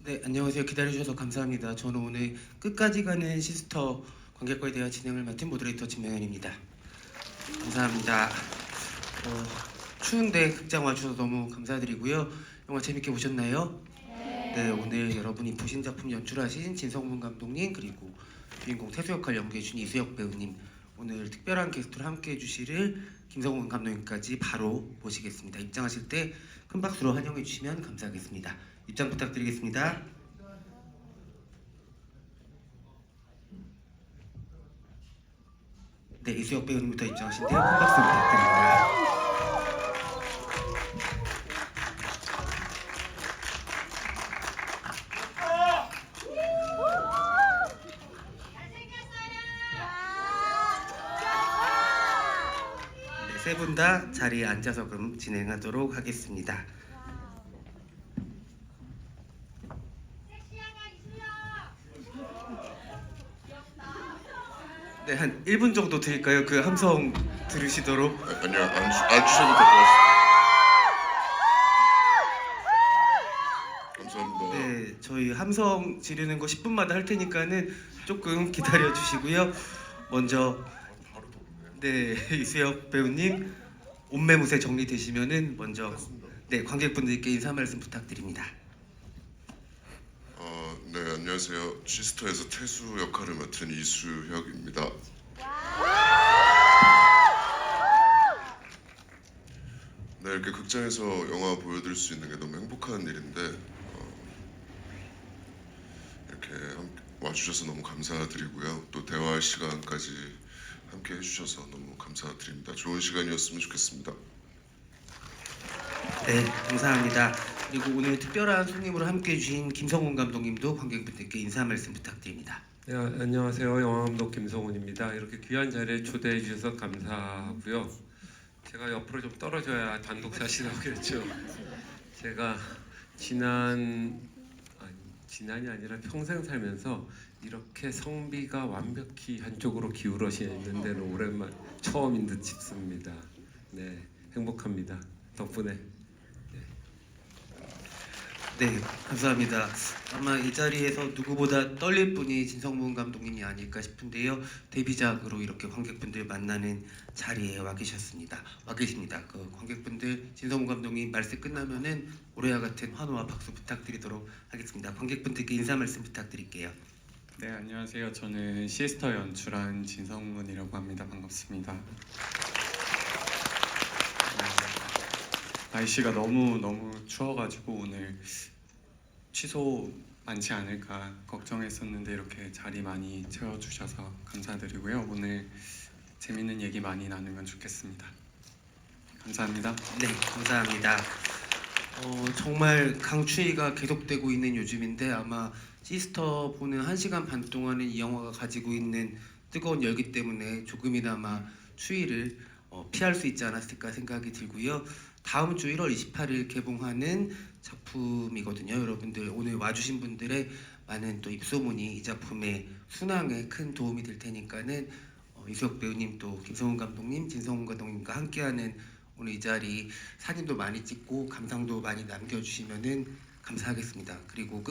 네, 안녕하세요. 기다려주셔서 감사합니다. 저는 오늘 끝까지 가는 시스터 관객과에 대한 진행을 맡은 모더레이터 진명현입니다. 감사합니다. 추운데 극장 와주셔서 너무 감사드리고요. 영화 재밌게 보셨나요? 네, 오늘 여러분이 보신 작품 연출하신 진성문 감독님 그리고 주인공 태수 역할 연기해준 이수혁 배우님 오늘 특별한 게스트로 함께해 주시를 김성문 감독님까지 바로 모시겠습니다. 입장하실 때 큰 박수로 환영해 주시면 감사하겠습니다. 입장 부탁드리겠습니다. 네, 이수혁 배우님부터 입장하신데요. 큰 박수 부탁드립니다. 네, 세 분 다 자리에 앉아서 그럼 진행하도록 하겠습니다. 네, 한 1분 정도 드릴까요? 그 함성 들으시도록. 아니요, 앉으셔도 될 것 같습니다. 감사합니다. 네, 저희 함성 지르는 거 10분마다 할 테니까는 조금 기다려 주시고요. 먼저 바로 네, 이수혁 배우님 옷매무새 정리되시면은 먼저 네, 관객분들께 인사 말씀 부탁드립니다. 네, 안녕하세요. 시스터에서 태수 역할을 맡은 이수혁입니다. 네, 이렇게 극장에서 영화 보여드릴 수 있는 게 너무 행복한 일인데 이렇게 와주셔서 너무 감사드리고요. 또 대화할 시간까지 함께 해주셔서 너무 감사드립니다. 좋은 시간이었으면 좋겠습니다. 네, 감사합니다. 그리고 오늘 특별한 손님으로 함께해 주신 김성훈 감독님도 관객분들께 인사 말씀 부탁드립니다. 네, 안녕하세요. 영화감독 김성훈입니다. 이렇게 귀한 자리에 초대해 주셔서 감사하고요. 제가 옆으로 좀 떨어져야 단독 사진을 하겠죠. 제가 지난이 아니라 평생 살면서 이렇게 성비가 완벽히 한쪽으로 기울어지는 데는 오랜만 처음인 듯 싶습니다. 네, 행복합니다. 덕분에. 네, 감사합니다. 아마 이 자리에서 누구보다 떨릴 분이 진성문 감독님이 아닐까 싶은데요. 데뷔작으로 이렇게 관객분들 만나는 자리에 와 계십니다. 그 관객분들 진성문 감독님 말씀 끝나면은 올해와 같은 환호와 박수 부탁드리도록 하겠습니다. 관객분들께 인사 말씀 부탁드릴게요. 네, 안녕하세요. 저는 시스터 연출한 진성문이라고 합니다. 반갑습니다. 날씨가 너무 추워가지고 오늘 취소 많지 않을까 걱정했었는데 이렇게 자리 많이 채워주셔서 감사드리고요. 오늘 재밌는 얘기 많이 나누면 좋겠습니다. 감사합니다. 네, 감사합니다. 정말 강추위가 계속되고 있는 요즘인데 아마 시스터 보는 1시간 반 동안은 이 영화가 가지고 있는 뜨거운 열기 때문에 조금이나마 추위를 피할 수 있지 않았을까 생각이 들고요. 다음 주 1월 28일 개봉하는 작품이거든요. 여러분들 오늘 와주신 분들의 많은 또 입소문이 이 작품의 순항에 큰 도움이 될 테니까는 이수혁 배우님 또 김성훈 감독님, 진성훈 감독님과 함께하는 오늘 이 자리 사진도 많이 찍고 감상도 많이 남겨주시면은 감사하겠습니다. 그리고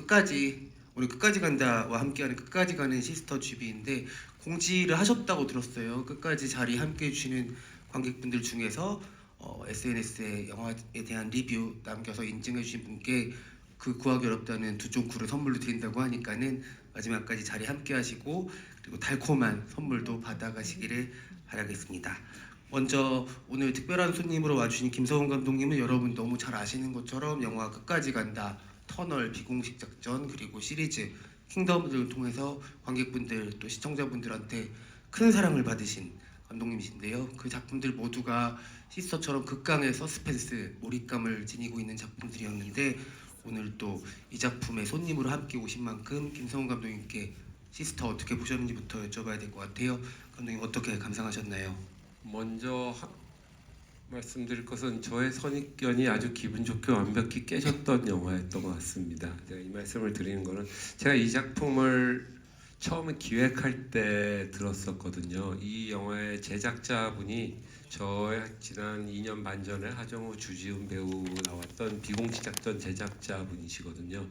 오늘 끝까지 간다와 함께하는 끝까지 가는 시스터 GB인데 공지를 하셨다고 들었어요. 끝까지 자리 함께해 주시는 관객분들 중에서 SNS에 영화에 대한 리뷰 남겨서 인증해 주신 분께 그 구하기 어렵다는 두 종구를 선물로 드린다고 하니까는 마지막까지 자리 함께 하시고 그리고 달콤한 선물도 받아가시기를 바라겠습니다. 먼저 오늘 특별한 손님으로 와주신 김성훈 감독님은 여러분 너무 잘 아시는 것처럼 영화 끝까지 간다, 터널, 비공식 작전 그리고 시리즈 킹덤들을 통해서 관객분들 또 시청자분들한테 큰 사랑을 받으신 감독님이신데요. 그 작품들 모두가 시스터처럼 극강의 서스펜스, 몰입감을 지니고 있는 작품들이었는데 오늘 또 이 작품의 손님으로 함께 오신 만큼 김성훈 감독님께 시스터 어떻게 보셨는지부터 여쭤봐야 될 것 같아요. 감독님 어떻게 감상하셨나요? 먼저 말씀드릴 것은 저의 선입견이 아주 기분 좋게 완벽히 깨졌던 영화였던 것 같습니다. 제가 이 말씀을 드리는 거는 제가 이 작품을 처음에 기획할 때 들었었거든요. 이 영화의 제작자분이 저의 지난 2년 반 전에 하정우, 주지훈 배우 나왔던 비공식 작전 제작자분이시거든요.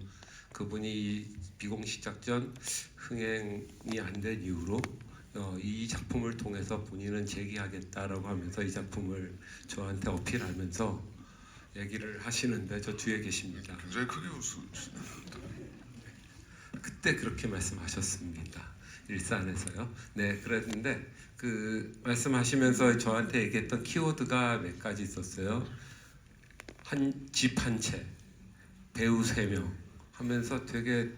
그분이 비공식 작전 흥행이 안 된 이후로 이 작품을 통해서 본인은 재기하겠다라고 하면서 이 작품을 저한테 어필하면서 얘기를 하시는데 저 뒤에 계십니다. 굉장히 크게 웃으시네요. 그때 그렇게 말씀하셨습니다. 일산에서요. 네, 그랬는데 그 말씀하시면서 저한테 얘기했던 키워드가 몇 가지 있었어요. 집 한 채, 배우 3명 하면서 되게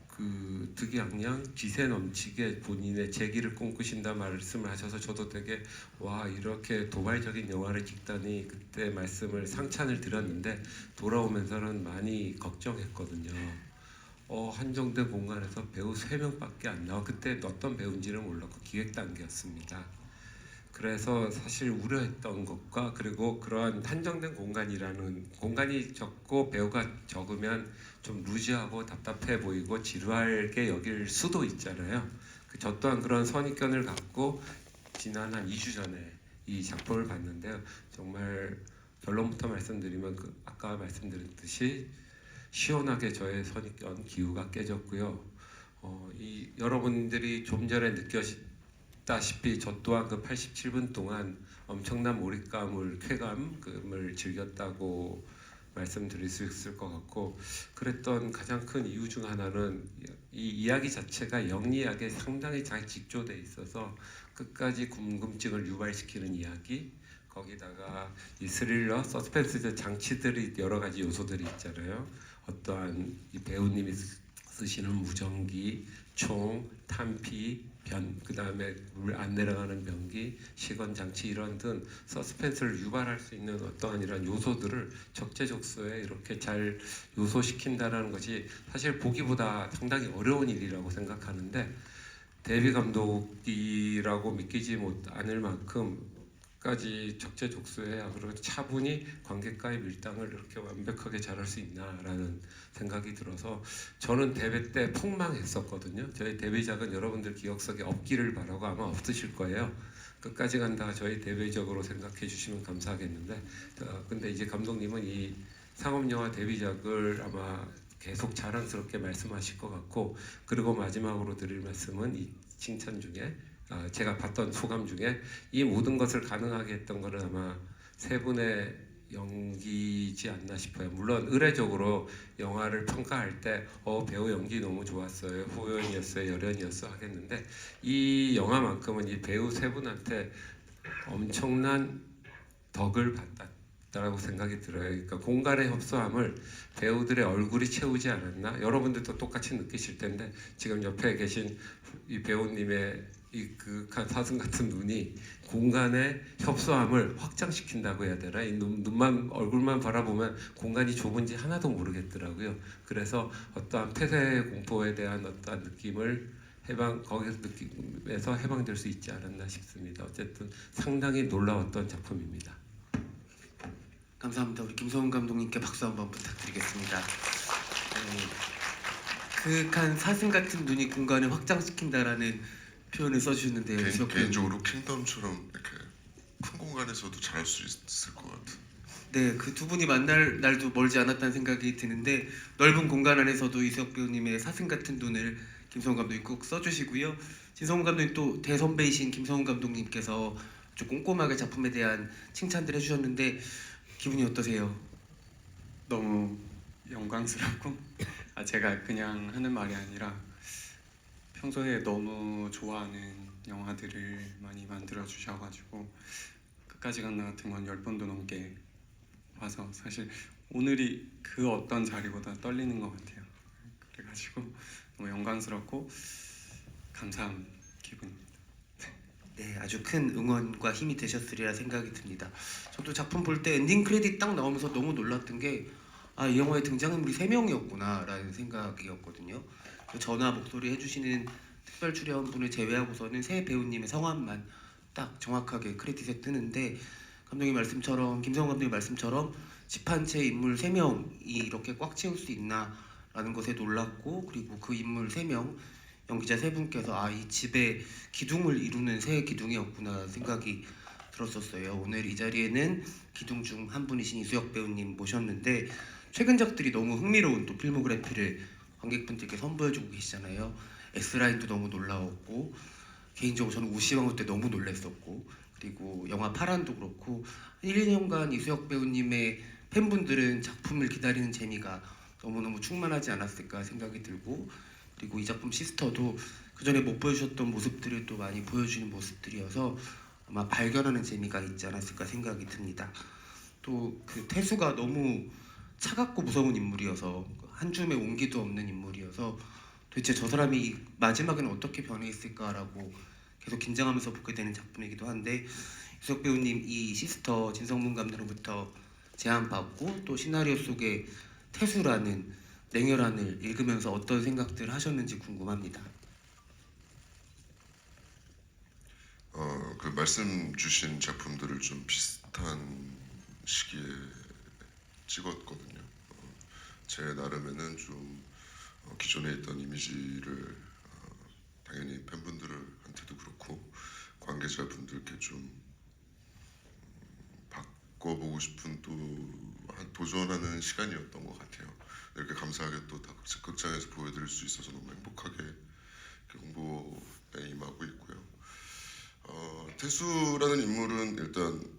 그 득이양양 기세 넘치게 본인의 재기를 꿈꾸신다 말씀을 하셔서 저도 되게 와 이렇게 도발적인 영화를 찍다니 그때 말씀을 상찬을 드렸는데 돌아오면서는 많이 걱정했거든요. 한정된 공간에서 배우 3명밖에 안 나와. 그때 어떤 배우인지는 몰랐고 기획 단계였습니다. 그래서 사실 우려했던 것과 그리고 그러한 한정된 공간이 적고 배우가 적으면 좀 루즈하고 답답해 보이고 지루하게 여길 수도 있잖아요. 저 또한 그런 선입견을 갖고 지난 한 2주 전에 이 작품을 봤는데요. 정말 결론부터 말씀드리면 아까 말씀드렸듯이 시원하게 저의 선입견 기후가 깨졌고요. 여러분들이 좀 전에 느꼈다시피 저 또한 그 87분 동안 엄청난 몰입감을 쾌감을 즐겼다고 말씀드릴 수 있을 것 같고 그랬던 가장 큰 이유 중 하나는 이 이야기 자체가 영리하게 상당히 잘 직조돼 있어서 끝까지 궁금증을 유발시키는 이야기 거기다가 이 스릴러, 서스펜스 장치들이 여러 가지 요소들이 있잖아요. 어떠한 이 배우님이 쓰시는 무전기, 총, 탄피, 그다음에 물 안 내려가는 변기, 시건 장치 이런 등 서스펜스를 유발할 수 있는 어떠한 이런 요소들을 적재적소에 이렇게 잘 요소시킨다라는 것이 사실 보기보다 상당히 어려운 일이라고 생각하는데 데뷔 감독이라고 믿기지 않을 만큼까지 적재적소에 그리고 차분히 관객과의 밀당을 이렇게 완벽하게 잘할 수 있나라는 생각이 들어서 저는 데뷔 때 폭망했었거든요. 저희 데뷔작은 여러분들 기억 속에 없기를 바라고 아마 없으실 거예요. 끝까지 간다 저희 데뷔작으로 생각해 주시면 감사하겠는데 근데 이제 감독님은 이 상업영화 데뷔작을 아마 계속 자랑스럽게 말씀하실 것 같고 그리고 마지막으로 드릴 말씀은 이 칭찬 중에 제가 봤던 소감 중에 이 모든 것을 가능하게 했던 것은 아마 세 분의 연기지 않나 싶어요. 물론 의례적으로 영화를 평가할 때 배우 연기 너무 좋았어요, 호연이었어요, 열연이었어 하겠는데 이 영화만큼은 이 배우 세 분한테 엄청난 덕을 받았다라고 생각이 들어요. 그러니까 공간의 협소함을 배우들의 얼굴이 채우지 않았나? 여러분들도 똑같이 느끼실 텐데 지금 옆에 계신 이 배우님의 이 그윽한 사슴 같은 눈이 공간의 협소함을 확장시킨다고 해야 되나? 이 눈만 얼굴만 바라보면 공간이 좁은지 하나도 모르겠더라고요. 그래서 어떠한 폐쇄 공포에 대한 어떠한 느낌을 거기서 해방될 수 있지 않았나 싶습니다. 어쨌든 상당히 놀라웠던 작품입니다. 감사합니다. 우리 김성훈 감독님께 박수 한번 부탁드리겠습니다. 그윽한 사슴 같은 눈이 공간을 확장시킨다라는 표현을 써주셨는데요. 개인적으로 킹덤처럼 이렇게 큰 공간에서도 잘할 수 있을 것 같아요. 네, 그 두 분이 만날 날도 멀지 않았다는 생각이 드는데 넓은 공간 안에서도 이수혁 배우님의 사슴 같은 눈을 김성훈 감독님 꼭 써주시고요. 진성훈 감독님 또 대선배이신 김성훈 감독님께서 좀 꼼꼼하게 작품에 대한 칭찬들 해주셨는데 기분이 어떠세요? 너무 영광스럽고 제가 그냥 하는 말이 아니라 평소에 너무 좋아하는 영화들을 많이 만들어 주셔가지고 끝까지 간다 같은 건 10번도 넘게 와서 사실 오늘이 그 어떤 자리보다 떨리는 것 같아요. 그래가지고 너무 영광스럽고 감사한 기분입니다. 네, 아주 큰 응원과 힘이 되셨으리라 생각이 듭니다. 저도 작품 볼 때 엔딩 크레딧 딱 나오면서 너무 놀랐던 게 이 영화에 등장인물이 3명이었구나 라는 생각이었거든요. 전화 목소리 해주시는 특별 출연분을 제외하고서는 세 배우님의 성함만 딱 정확하게 크레딧에 뜨는데 감독님 말씀처럼 김성훈 감독님 말씀처럼 집 한 채 인물 3명이 이렇게 꽉 채울 수 있나 라는 것에 놀랐고 그리고 그 인물 3명 연기자 3분께서 이 집의 기둥을 이루는 새 기둥이었구나 생각이 들었었어요. 오늘 이 자리에는 기둥 중 한 분이신 이수혁 배우님 모셨는데 최근작들이 너무 흥미로운 또 필모그래피를 관객분들께 선보여주고 계시잖아요. S라인도 너무 놀라웠고 개인적으로 저는 우시왕후 때 너무 놀랐었고 그리고 영화 파란도 그렇고 1, 2년간 이수혁 배우님의 팬분들은 작품을 기다리는 재미가 너무너무 충만하지 않았을까 생각이 들고 그리고 이 작품 시스터도 그전에 못 보여주셨던 모습들을 또 많이 보여주는 모습들이어서 아마 발견하는 재미가 있지 않았을까 생각이 듭니다. 또 그 태수가 너무 차갑고 무서운 인물이어서 한 줌의 온기도 없는 인물이어서 도대체 저 사람이 마지막에는 어떻게 변해 있을까라고 계속 긴장하면서 보게 되는 작품이기도 한데 유석 배우님 이 시스터 진성문 감독으로부터 제안받고 또 시나리오 속에 태수라는 냉혈한을 읽으면서 어떤 생각들 하셨는지 궁금합니다. 그 말씀 주신 작품들을 좀 비슷한 시기에 찍었거든요. 제 나름에는 좀 기존에 있던 이미지를 당연히 팬분들한테도 그렇고 관계자분들께 좀 바꿔보고 싶은 또 도전하는 시간이었던 것 같아요. 이렇게 감사하게 또 다 극장에서 보여드릴 수 있어서 너무 행복하게 이렇게 홍보에 임하고 있고요. 태수라는 인물은 일단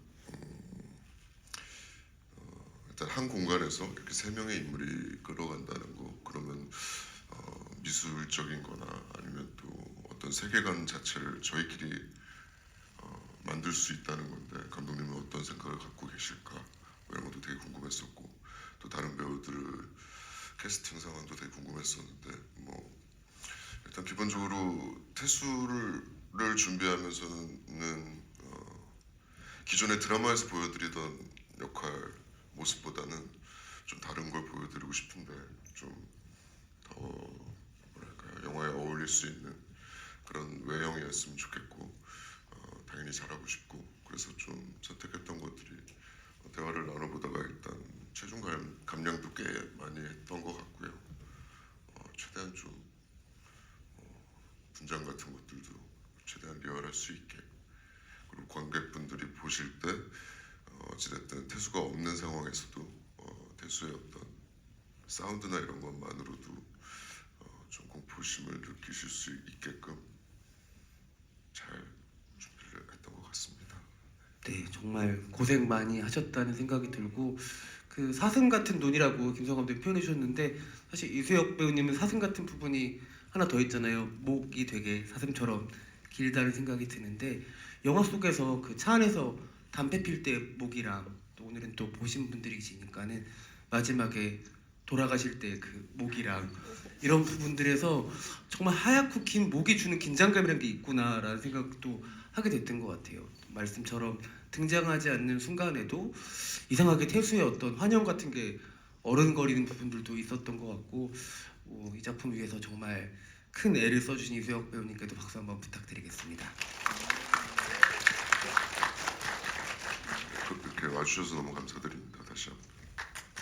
한 공간에서 이렇게 세 명의 인물이 끌어간다는 거 그러면 미술적인 거나 아니면 또 어떤 세계관 자체를 저희끼리 만들 수 있다는 건데 감독님은 어떤 생각을 갖고 계실까 이런 것도 되게 궁금했었고 또 다른 배우들을 캐스팅 상황도 되게 궁금했었는데 뭐 일단 기본적으로 태수를 준비하면서는 기존의 드라마에서 보여드리던 역할 모습보다는 좀 다른 걸 보여드리고 싶은데 좀 더 뭐랄까요 영화에 어울릴 수 있는 그런 외형이었으면 좋겠고 당연히 잘하고 싶고 그래서 좀 선택했던 것들이 대화를 나눠보다가 일단 체중 감량도 꽤 많이 했던 것 같고요. 최대한 좀 분장 같은 것들도 최대한 리얼할 수 있게 그리고 관객분들이 보실 때 어찌됐든 태수가 없는 상황에서도 태수의 어떤 사운드나 이런 것만으로도 좀 공포심을 느끼실 수 있게끔 잘 준비를 했던 것 같습니다. 네, 정말 고생 많이 하셨다는 생각이 들고 그 사슴 같은 눈이라고 김성 감독이 표현해 주셨는데 사실 이수혁 배우님은 사슴 같은 부분이 하나 더 있잖아요. 목이 되게 사슴처럼 길다는 생각이 드는데 영화 속에서 그 차 안에서 담배 필 때 목이랑 또 오늘은 또 보신 분들이 계시니까는 마지막에 돌아가실 때 그 목이랑 이런 부분들에서 정말 하얗고 긴 목이 주는 긴장감이라는 게 있구나라는 생각도 하게 됐던 것 같아요. 말씀처럼 등장하지 않는 순간에도 이상하게 태수의 어떤 환영 같은 게 어른거리는 부분들도 있었던 것 같고 이 작품 위해서 정말 큰 애를 써주신 이수혁 배우님께도 박수 한번 부탁드리겠습니다. 이렇게 와주셔서 너무 감사드립니다. 다시 한번.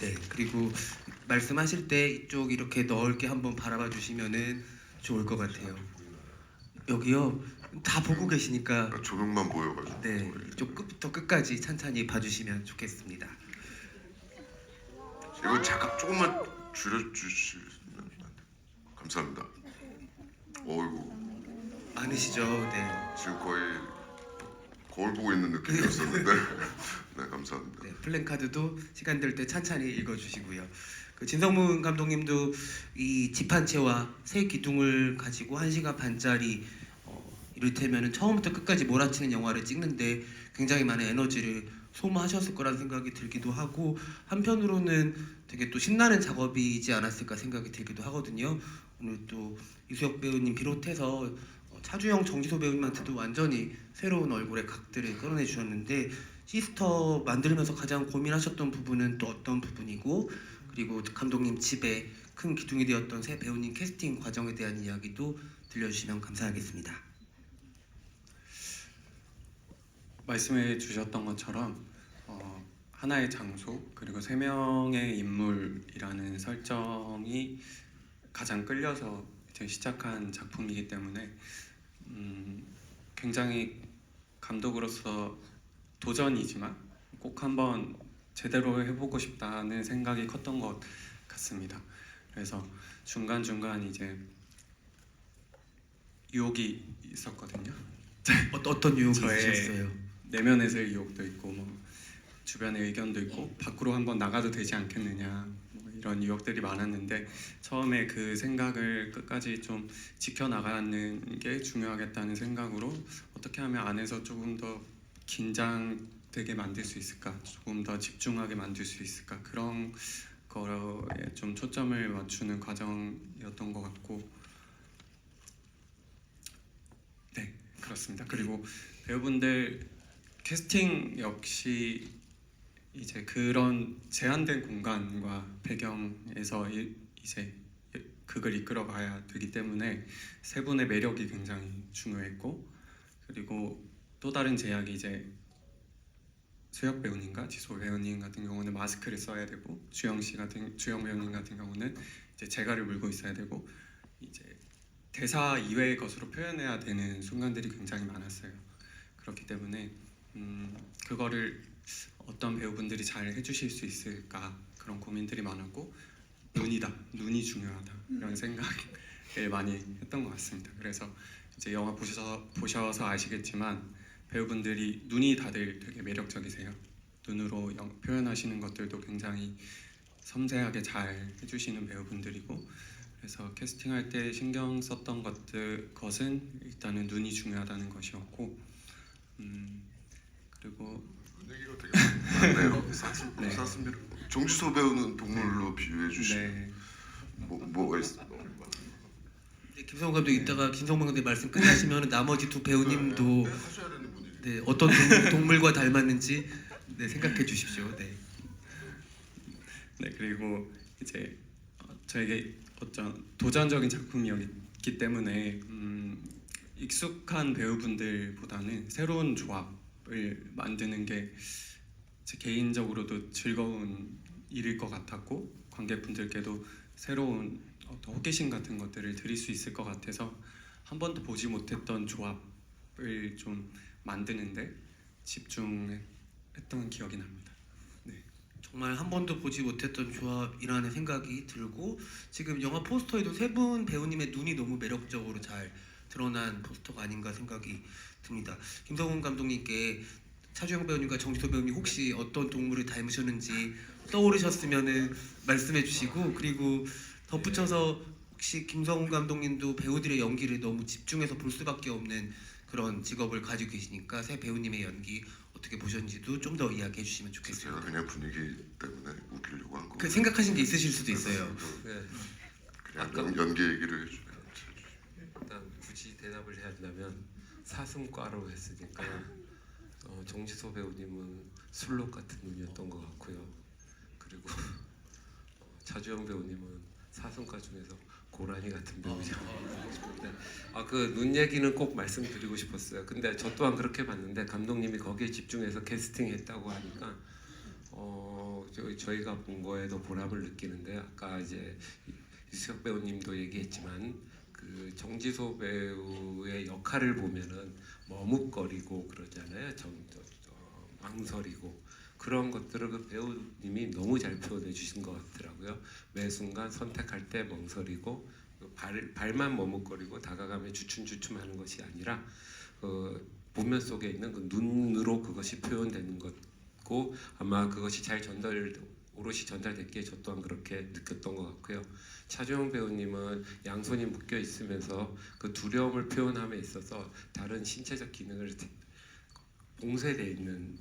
네, 그리고 말씀하실 때 이쪽 이렇게 넓게 한번 바라봐 주시면은 좋을 것 같아요. 여기요, 다 보고 계시니까 조명만 보여가지고 네, 이쪽 끝부터 끝까지 찬찬히 봐주시면 좋겠습니다. 이거 잠깐 조금만 줄여주시면 안 돼요? 감사합니다. 어이구 많으시죠? 네. 지금 거의 거울 보고 있는 느낌이었었는데 네 감사합니다. 네, 플랜카드도 시간 될 때 찬찬히 읽어주시고요. 그 진성문 감독님도 이 집 한 채와 새 기둥을 가지고 1시간 반짜리 이를테면은 처음부터 끝까지 몰아치는 영화를 찍는데 굉장히 많은 에너지를 소모하셨을 거라는 생각이 들기도 하고 한편으로는 되게 또 신나는 작업이지 않았을까 생각이 들기도 하거든요. 오늘 또 이수혁 배우님 비롯해서 차주영, 정지소 배우님한테도 완전히 새로운 얼굴의 각들을 끌어내 주셨는데 시스터 만들면서 가장 고민하셨던 부분은 또 어떤 부분이고 그리고 감독님 집에 큰 기둥이 되었던 새 배우님 캐스팅 과정에 대한 이야기도 들려주시면 감사하겠습니다. 말씀해 주셨던 것처럼 하나의 장소 그리고 세 명의 인물이라는 설정이 가장 끌려서 이제 시작한 작품이기 때문에 굉장히 감독으로서 도전이지만 꼭 한번 제대로 해보고 싶다는 생각이 컸던 것 같습니다. 그래서 중간중간 이제 유혹이 있었거든요. 어떤 유혹이 저의 있으셨어요? 내면에서의 유혹도 있고 뭐 주변의 의견도 있고 밖으로 한번 나가도 되지 않겠느냐 뭐 이런 유혹들이 많았는데 처음에 그 생각을 끝까지 좀 지켜나가는 게 중요하겠다는 생각으로 어떻게 하면 안에서 조금 더 긴장되게 만들 수 있을까, 조금 더 집중하게 만들 수 있을까, 그런 거에 좀 초점을 맞추는 과정이었던 것 같고, 네, 그렇습니다. 그리고 배우분들 캐스팅 역시 이제 그런 제한된 공간과 배경에서 이제 극을 이끌어가야 되기 때문에 세 분의 매력이 굉장히 중요했고, 그리고 또 다른 제약이 이제 수혁 배우님과 지소 배우님 같은 경우는 마스크를 써야 되고, 주영 배우님 같은 경우는 이제 재갈을 물고 있어야 되고, 이제 대사 이외의 것으로 표현해야 되는 순간들이 굉장히 많았어요. 그렇기 때문에 그거를 어떤 배우분들이 잘 해주실 수 있을까, 그런 고민들이 많았고, 눈이 중요하다 이런 생각을 많이 했던 것 같습니다. 그래서 이제 영화 보셔서 아시겠지만 배우분들이 눈이 다들 되게 매력적이세요. 눈으로 표현하시는 것들도 굉장히 섬세하게 잘 해주시는 배우분들이고, 그래서 캐스팅할 때 신경 썼던 것은 일단은 눈이 중요하다는 것이었고, 그리고 얘기가 되게 많네요. 네. 사슴이를 정지소 배우는 동물로 비유해 주시면 네, 뭐가 있어? 네, 김성훈 감독 이따가 김성문 감독 말씀 끝나시면 나머지 두 배우님도 네, 하셔야 되는 분이. 네, 어떤 동물과 닮았는지 네, 생각해 주십시오. 네. 네, 그리고 이제 저에게 어떤 도전적인 작품이었기 때문에 익숙한 배우분들보다는 새로운 조합을 만드는 게 제 개인적으로도 즐거운 일일 것 같았고, 관객분들께도 새로운 어떤 호기심 같은 것들을 드릴 수 있을 것 같아서 한 번도 보지 못했던 조합을 좀 만드는데 집중했던 기억이 납니다. 네. 정말 한 번도 보지 못했던 조합이라는 생각이 들고, 지금 영화 포스터에도 세 분 배우님의 눈이 너무 매력적으로 잘 드러난 포스터가 아닌가 생각이 듭니다. 김성훈 감독님께 차주영 배우님과 정지소 배우님 혹시 어떤 동물을 닮으셨는지 떠오르셨으면 말씀해 주시고, 그리고 덧붙여서 혹시 김성훈 감독님도 배우들의 연기를 너무 집중해서 볼 수밖에 없는 그런 직업을 가지고 계시니까 새 배우님의 연기 어떻게 보셨는지도 좀 더 이야기해 주시면 제가 좋겠습니다. 그냥 분위기 때문에 웃기려고 한 거. 그 생각하신 게 있으실 수도 있어요. 네. 그냥 아까- 연기 얘기를 해줘요. 일단 굳이 대답을 해야 한다면 사슴과로 했으니까 정지소 배우님은 술록 같은 눈이었던 것 같고요. 그리고 차주영 배우님은 사슴과 중에서 고라니 같은 배우죠. 그 눈 얘기는 꼭 말씀드리고 싶었어요. 근데 저 또한 그렇게 봤는데 감독님이 거기에 집중해서 캐스팅했다고 하니까 저희가 본 거에도 보람을 느끼는데, 아까 이제 유수혁 배우님도 얘기했지만 그 정지소 배우의 역할을 보면은 머뭇거리고 그러잖아요. 망설이고 그런 것들을 그 배우님이 너무 잘 표현해 주신 것 같더라고요. 매 순간 선택할 때 멍설이고 발만 머뭇거리고 다가가면 주춤주춤하는 것이 아니라 보면 속에 있는 그 눈으로 그것이 표현되는 것고, 아마 그것이 잘 오롯이 전달됐기에 저 또한 그렇게 느꼈던 것 같고요. 차주영 배우님은 양손이 묶여 있으면서 그 두려움을 표현함에 있어서 다른 신체적 기능을 봉쇄되어 있는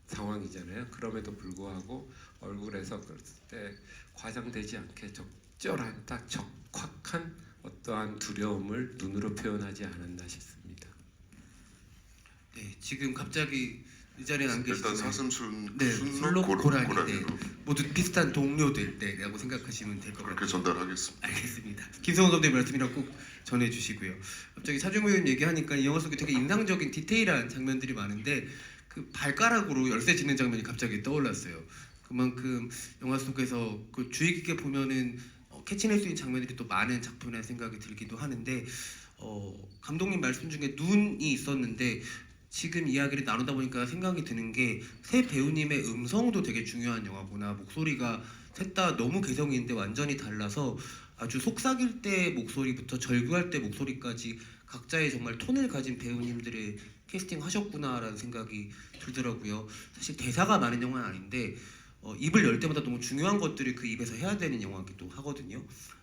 상황이잖아요. 그럼에도 불구하고 얼굴에서 그랬을 때 과장되지 않게 적절한 딱 적확한 어떠한 두려움을 눈으로 표현하지 않았나 싶습니다. 네, 지금 갑자기 이 자리에 안 계시지만 일단 사슴순 네, 순록 술록 고라니 네, 고라니로 모두 비슷한 동료들 라고 생각하시면 될 것 그렇게 같아요. 전달하겠습니다. 알겠습니다. 김성훈 감독님 말씀이랑 꼭 전해주시고요. 갑자기 차주영 배우님 얘기하니까 이 영화 속에 되게 인상적인 디테일한 장면들이 많은데 그 발가락으로 열쇠 짓는 장면이 갑자기 떠올랐어요. 그만큼 영화 속에서 그 주의 깊게 보면은 캐치낼 수 있는 장면들이 또 많은 작품이라는 생각이 들기도 하는데 감독님 말씀 중에 눈이 있었는데 지금 이야기를 나누다 보니까 생각이 드는 게 세 배우님의 음성도 되게 중요한 영화구나. 목소리가 셋 다 너무 개성이 있는데 완전히 달라서 아주 속삭일 때 목소리부터 절규할 때 목소리까지 각자의 정말 톤을 가진 배우님들의 캐스팅 하셨구나라는 생각이 들더라고요. 사실 대사가 많은 영화는 아닌데 입을 열 때마다 너무 중요한 것들을 그 입에서 해야 되는 영화기도 하거든요.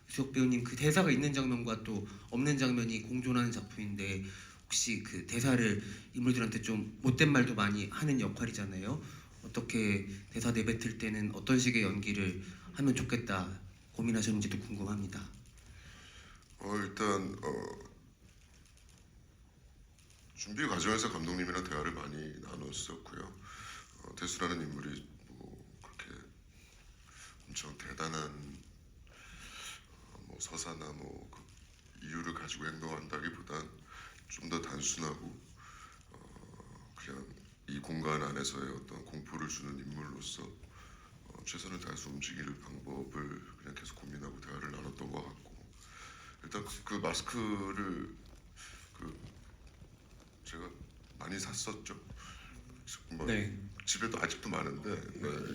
유석 배우님 그 대사가 있는 장면과 또 없는 장면이 공존하는 작품인데 혹시 그 대사를 인물들한테 좀 못된 말도 많이 하는 역할이잖아요. 어떻게 대사 내뱉을 때는 어떤 식의 연기를 하면 좋겠다 고민하셨는지도 궁금합니다. 일단 준비 과정에서 감독님이랑 대화를 많이 나눴었고요. 태수라는 인물이 뭐 그렇게 엄청 대단한 뭐 서사나 뭐그 이유를 가지고 행동한다기보단 좀 더 단순하고 그냥 이 공간 안에서의 어떤 공포를 주는 인물로서 최선을 다해서 움직일 방법을 그냥 계속 고민하고 대화를 나눴던 것 같고 일단 그 마스크를 제가 많이 샀었죠. 뭐 네, 집에도 아직도 많은데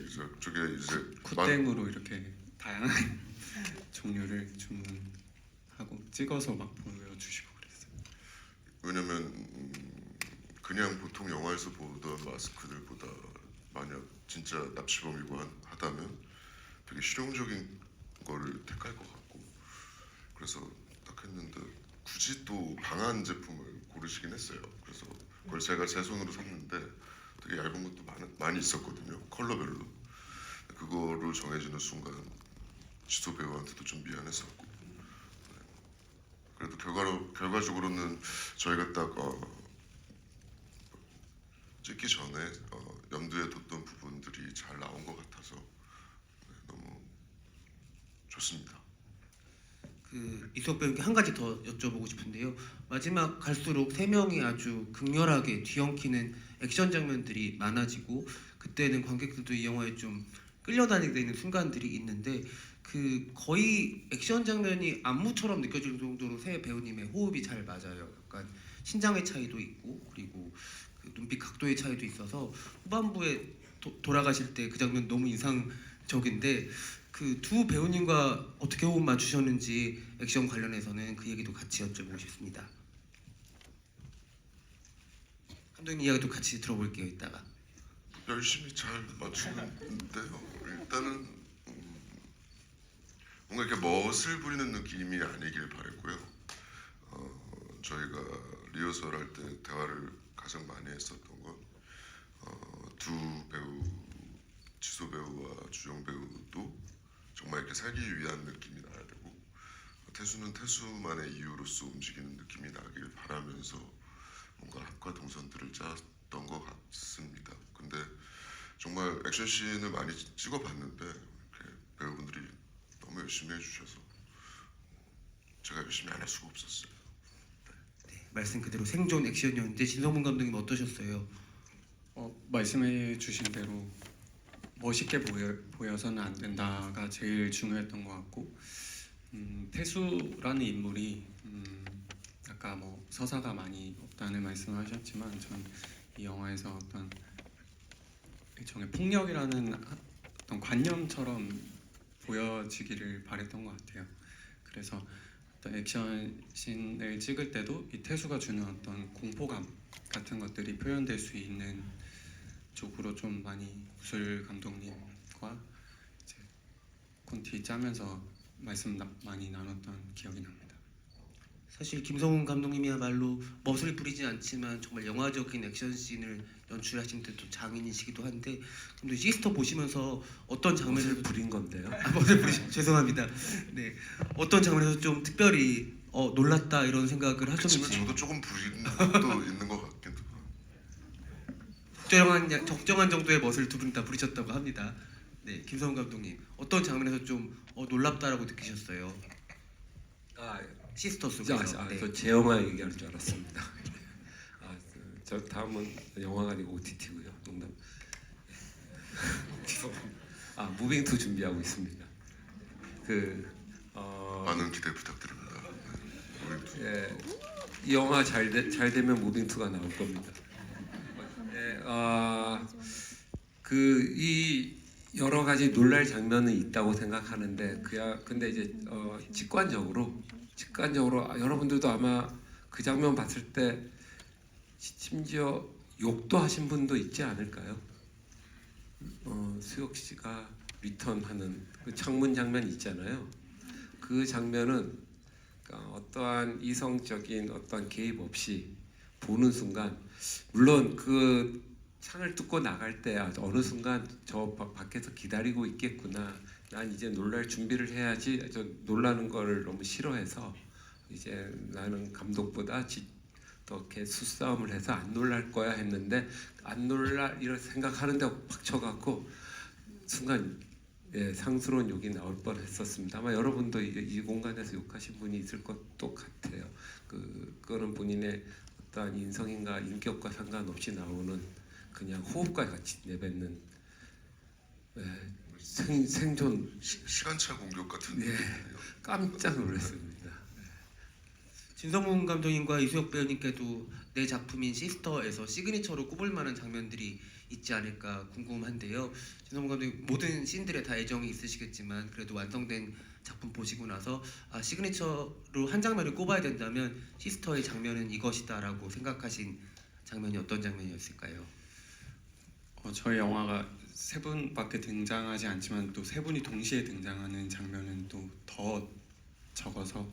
이제 저게 이제 쿠땡으로 이렇게 다양한 종류를 주문하고 찍어서 막 보여주시고 그랬어요. 왜냐면 그냥 보통 영화에서 보던 마스크들보다 만약 진짜 납치범이고 하다면 되게 실용적인 거를 택할 것 같고 그래서 딱 했는데 굳이 또 방한 제품을 고르시긴 했어요. 그래서 그걸 제가 제 손으로 샀는데 되게 얇은 것도 많이 있었거든요. 컬러별로. 그거를 정해지는 순간 지소 배우한테도 좀 미안했었고 그래도 결과적으로는 저희가 딱 찍기 전에 염두에 뒀던 부분들이 잘 나온 것 같아서 너무 좋습니다. 그 이석 배우님께 한 가지 더 여쭤보고 싶은데요. 마지막 갈수록 세 명이 아주 극렬하게 뒤엉키는 액션 장면들이 많아지고 그때는 관객들도 이 영화에 좀 끌려다니게 되는 순간들이 있는데 그 거의 액션 장면이 안무처럼 느껴질 정도로 세 배우님의 호흡이 잘 맞아요. 약간 신장의 차이도 있고 그리고 그 눈빛 각도의 차이도 있어서 후반부에 돌아가실 때 그 장면 너무 인상적인데 그 두 배우님과 어떻게 호흡 맞추셨는지 액션 관련해서는 그 얘기도 같이 여쭤보고 싶습니다. 감독님 이야기도 같이 들어볼게요 이따가. 열심히 잘 맞추는데요. 일단은 뭔가 이렇게 멋을 부리는 느낌이 아니길 바랬고요. 저희가 리허설 할 때 대화를 가장 많이 했었던 건 두 배우 지소 배우와 주영 배우도 정말 이렇게 살기 위한 느낌이 나야 되고 태수는 태수만의 이유로서 움직이는 느낌이 나길 바라면서 뭔가 합과 동선들을 짰던 것 같습니다. 근데 정말 액션씬을 많이 찍어봤는데 이렇게 배우분들이 너무 열심히 해주셔서 제가 열심히 안 할 수가 없었어요. 네, 말씀 그대로 생존 액션이었는데 진성문 감독님 어떠셨어요? 말씀해 주신 대로 멋있게 보여서는 안 된다가 제일 중요했던 것 같고 태수라는 인물이 아까 뭐 서사가 많이 없다는 말씀을 하셨지만 전 이 영화에서 어떤 일종의 폭력이라는 어떤 관념처럼 보여지기를 바랬던 것 같아요. 그래서 어떤 액션씬을 찍을 때도 이 태수가 주는 어떤 공포감 같은 것들이 표현될 수 있는 쪽으로 좀 많이 구슬 감독님과 이제 콘티 짜면서 말씀 많이 나눴던 기억이 납니다. 사실 김성훈 감독님이야말로 멋을 부리진 않지만 정말 영화적인 액션씬을 연출하신 데도 장인이시기도 한데 근데 시스터 보시면서 어떤 장면을 멋을 부린 건데요. 멋을 부리시 죄송합니다. 네, 어떤 장면에서 좀 특별히 놀랐다 이런 생각을 그치만 하셨는지 저도 조금 부리는 것도 있는 것 같기도 하고 적정한 정도의 멋을 두 분 다 부리셨다고 합니다. 네, 김성훈 감독님 어떤 장면에서 좀 놀랍다라고 느끼셨어요? 시스터 속에서. 네. 저 제 영화 얘기하는 줄 알았습니다. 저 다음은 영화가 아니고 OTT고요. 농담. 무빙 2 준비하고 있습니다. 많은 기대 부탁드립니다. 이 영화 잘 되면 무빙 2가 나올 겁니다. 이 여러 가지 놀랄 장면은 있다고 생각하는데 근데 이제 직관적으로 여러분들도 아마 그 장면 봤을 때 심지어 욕도 하신 분도 있지 않을까요? 수혁 씨가 리턴하는 그 창문 장면 있잖아요. 그 장면은 그러니까 어떠한 이성적인 어떠한 개입 없이 보는 순간, 물론 그 창을 뚫고 나갈 때 어느 순간 저 밖에서 기다리고 있겠구나, 난 이제 놀랄 준비를 해야지, 저 놀라는 걸 너무 싫어해서 이제 나는 감독보다 더 이렇게 수싸움을 해서 안 놀랄 거야 했는데, 안 놀랄 이런 생각하는데 팍 쳐갖고 순간 상스러운 욕이 나올 뻔했었습니다. 아마 여러분도 이 공간에서 욕하신 분이 있을 것도 같아요. 그거는 본인의 어떠한 인성인가 인격과 상관없이 나오는 그냥 호흡과 같이 내뱉는 생존. 시간차 공격 같은 네. 느낌이에요. 깜짝 놀랐습니다. 진성문 감독님과 이수혁 배우님께도 내 작품인 시스터에서 시그니처로 꼽을 만한 장면들이 있지 않을까 궁금한데요. 진성문 감독님 모든 씬들에 다 애정이 있으시겠지만 그래도 완성된 작품 보시고 나서 시그니처로 한 장면을 꼽아야 된다면 시스터의 장면은 이것이다라고 생각하신 장면이 어떤 장면이었을까요? 저희 영화가 세 분밖에 등장하지 않지만 또 세 분이 동시에 등장하는 장면은 또 더 적어서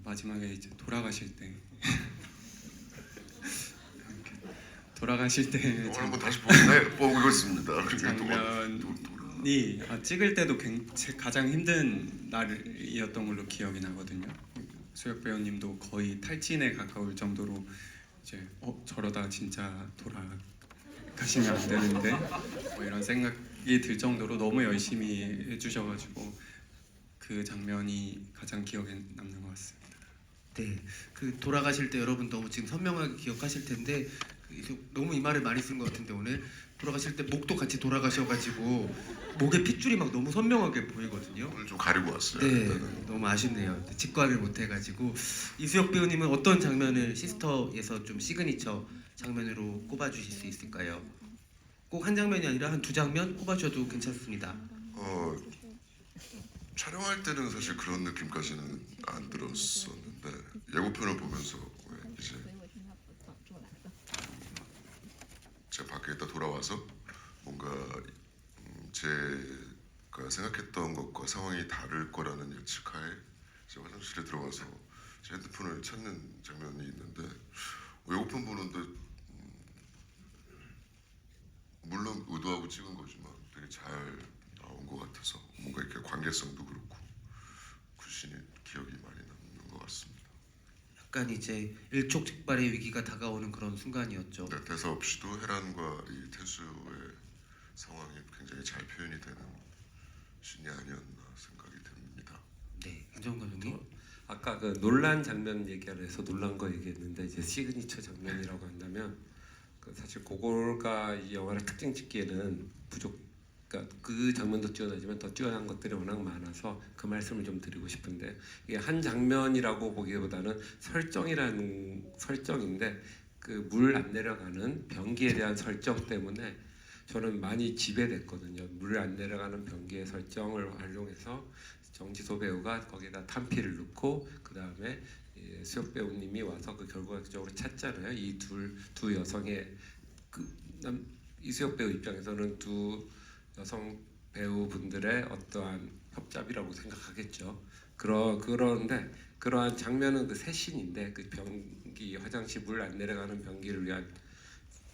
마지막에 이제 돌아가실 때 오늘 한번 다시 보고 있습니다. 장면이 찍을 때도 가장 힘든 날이었던 걸로 기억이 나거든요. 수혁 배우님도 거의 탈진에 가까울 정도로 이제 저러다 진짜 돌아가시면 안 되는데 뭐 이런 생각이 들 정도로 너무 열심히 해주셔가지고 그 장면이 가장 기억에 남는 것 같습니다. 네, 그 돌아가실 때 여러분 너무 지금 선명하게 기억하실 텐데 너무 이 말을 많이 쓴 것 같은데 오늘 돌아가실 때 목도 같이 돌아가셔가지고 목에 핏줄이 막 너무 선명하게 보이거든요. 오늘 좀 가리고 왔어요. 네, 일단은. 너무 아쉽네요. 직관을 못해가지고. 이수혁 배우님은 어떤 장면을 시스터에서 좀 시그니처 장면으로 꼽아주실 수 있을까요? 꼭 한 장면이 아니라 한 두 장면 꼽아주셔도 괜찮습니다. 촬영할 때는 사실 그런 느낌까지는 안 들었었는데 예고편을 보면서 이제 제가 밖에 있다 돌아와서 뭔가 제가 생각했던 것과 상황이 다를 거라는 예측하에 이제 화장실에 들어가서 제 핸드폰을 찾는 장면이 있는데 예고편 보는데 물론 의도하고 찍은 거지만 되게 잘 나온 것 같아서 뭔가 이렇게 관계성도 그렇고 굿신이 기억이 많이 남는 것 같습니다. 약간 이제 일촉즉발의 위기가 다가오는 그런 순간이었죠. 네, 대사 없이도 헤란과 이 태수의 상황이 굉장히 잘 표현이 되는 신이 아니었나 생각이 듭니다. 네, 안정 감독님. 아까 그 논란 장면 얘기하면서 놀란 거 얘기했는데 이제 시그니처 장면이라고 한다면 사실 그거가 이 영화를 특징 짓기에는 그러니까 그 장면도 뛰어나지만 더 뛰어난 것들이 워낙 많아서 그 말씀을 좀 드리고 싶은데, 이게 한 장면이라고 보기보다는 설정인데 그 물 안 내려가는 변기에 대한 설정 때문에 저는 많이 지배됐거든요. 물 안 내려가는 변기의 설정을 활용해서 정지소 배우가 거기에다 탄피를 넣고 그 다음에 수혁 배우님이 와서 그 결과적으로 찾잖아요. 이 두 여성의 이수혁 배우 입장에서는 두 여성 배우분들의 어떠한 협잡이라고 생각하겠죠. 그런데 그러한 장면은 그 새 신인데 그 변기 화장실 물 안 내려가는 변기를 위한